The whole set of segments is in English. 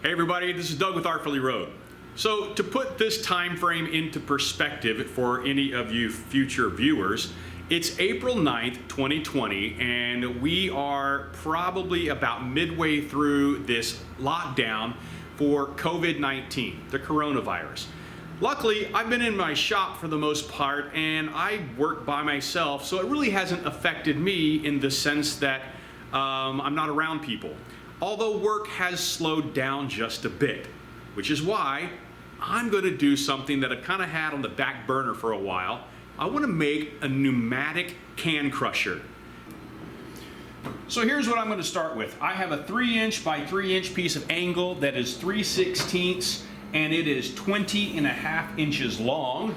Hey everybody, this is Doug with Artfully Road. So to put this time frame into perspective for any of you future viewers, it's April 9th, 2020, and we are probably about midway through this lockdown for COVID-19, the coronavirus. Luckily, I've been in my shop for the most part, and I work by myself, so it really hasn't affected me in the sense that I'm not around people. Although work has slowed down just a bit, which is why I'm going to do something that I've kind of had on the back burner for a while. I want to make a pneumatic can crusher. So here's what I'm going to start with. I have a 3" by 3" piece of angle that is 3/16 and it is 20.5 inches long.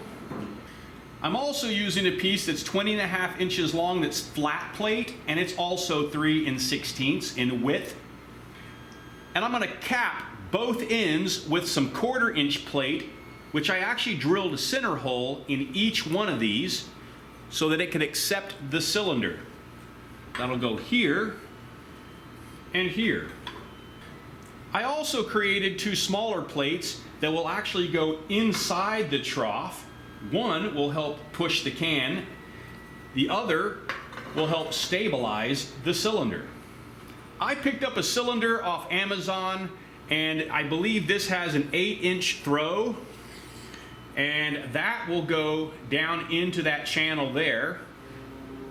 I'm also using a piece that's 20.5 inches long that's flat plate, and it's also 3/16 in width. And I'm going to cap both ends with some 1/4 inch plate, which I actually drilled a center hole in each one of these so that it can accept the cylinder. That'll go here and here. I also created 2 smaller plates that will actually go inside the trough. One will help push the can, the other will help stabilize the cylinder. I picked up a cylinder off Amazon, and I believe this has an 8" throw, and that will go down into that channel there,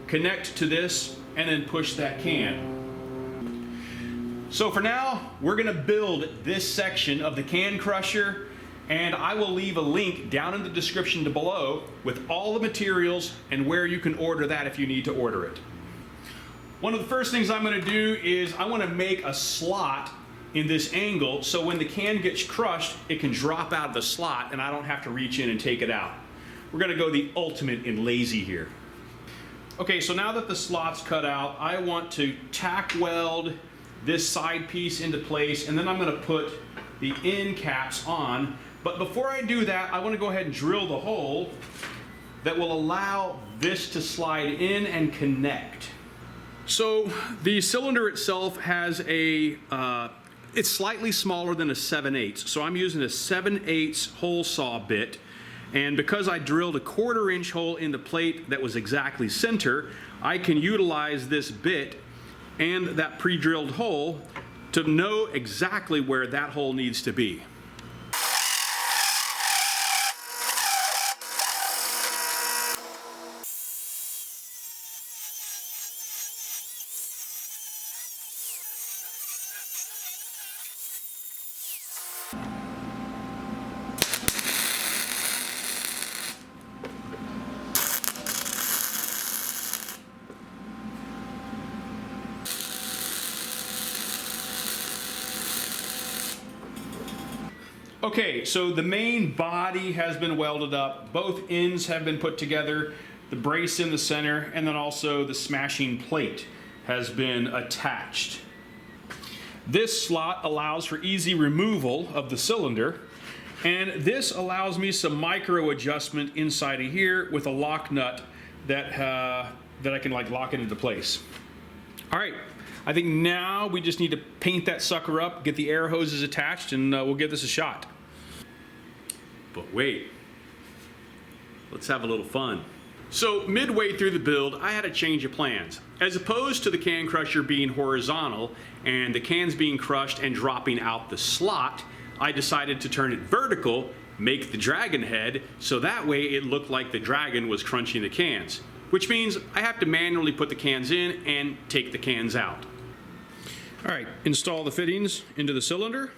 connect to this, and then push that can. So for now, we're going to build this section of the can crusher, and I will leave a link down in the description below with all the materials and where you can order that if you need to order it. One of the first things I'm going to do is I want to make a slot in this angle so when the can gets crushed, it can drop out of the slot and I don't have to reach in and take it out. We're going to go the ultimate in lazy here. Okay, so now that the slot's cut out, I want to tack weld this side piece into place, and then I'm going to put the end caps on. But before I do that, I want to go ahead and drill the hole that will allow this to slide in and connect. So the cylinder itself has a, it's slightly smaller than a 7/8. So I'm using a 7/8 hole saw bit. And because I drilled a 1/4 inch hole in the plate that was exactly center, I can utilize this bit and that pre-drilled hole to know exactly where that hole needs to be. Okay, so the main body has been welded up, both ends have been put together, the brace in the center, and then also the smashing plate has been attached. This slot allows for easy removal of the cylinder, and this allows me some micro adjustment inside of here with a lock nut that I can like lock it into place. All right, I think now we just need to paint that sucker up, get the air hoses attached, and we'll give this a shot. But wait, let's have a little fun. So midway through the build, I had a change of plans. As opposed to the can crusher being horizontal and the cans being crushed and dropping out the slot, I decided to turn it vertical, make the dragon head, so that way it looked like the dragon was crunching the cans, which means I have to manually put the cans in and take the cans out. All right, install the fittings into the cylinder.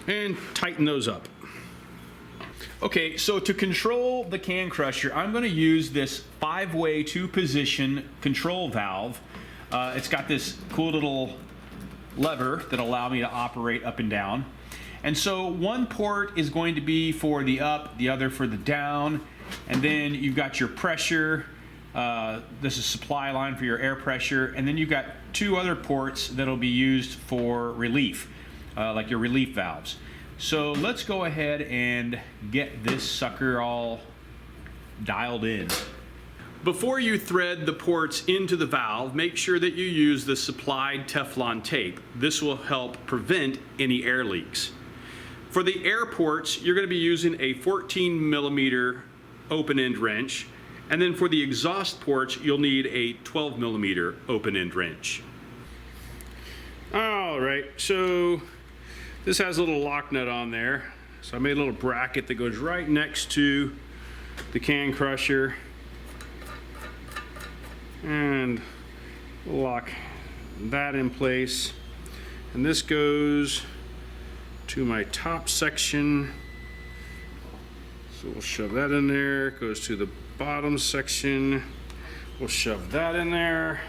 And tighten those up. Okay, so to control the can crusher, I'm going to use this 5-way 2-position control valve. It's got this cool little lever that allows me to operate up and down. And so one port is going to be for the up, the other for the down, and then you've got your pressure. This is supply line for your air pressure, and then you've got 2 other ports that'll be used for relief. Like your relief valves. So let's go ahead and get this sucker all dialed in. Before you thread the ports into the valve, make sure that you use the supplied Teflon tape. This will help prevent any air leaks. For the air ports, you're going to be using a 14mm open-end wrench, and then for the exhaust ports, you'll need a 12mm open-end wrench. All right, so this has a little lock nut on there. So I made a little bracket that goes right next to the can crusher, and lock that in place. And this goes to my top section. So we'll shove that in there. It goes to the bottom section. We'll shove that in there.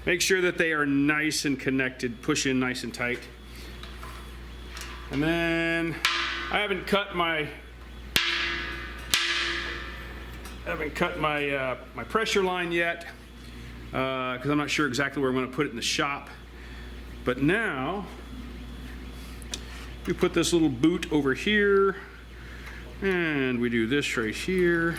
Make sure that they are nice and connected. Push in nice and tight. And then I haven't cut my my pressure line yet because I'm not sure exactly where I'm going to put it in the shop. But now we put this little boot over here, and we do this right here.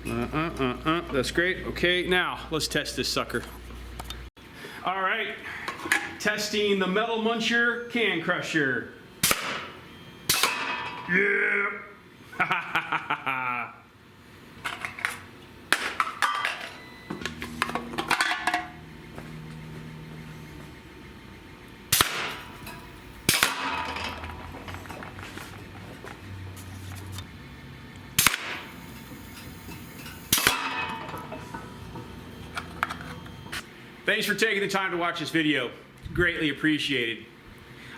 That's great. Okay, now let's test this sucker. All right, testing the metal Muncher can crusher. Yeah. Thanks for taking the time to watch this video. Greatly appreciated.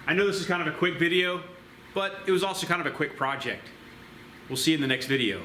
I know this is kind of a quick video, but it was also kind of a quick project. We'll see you in the next video.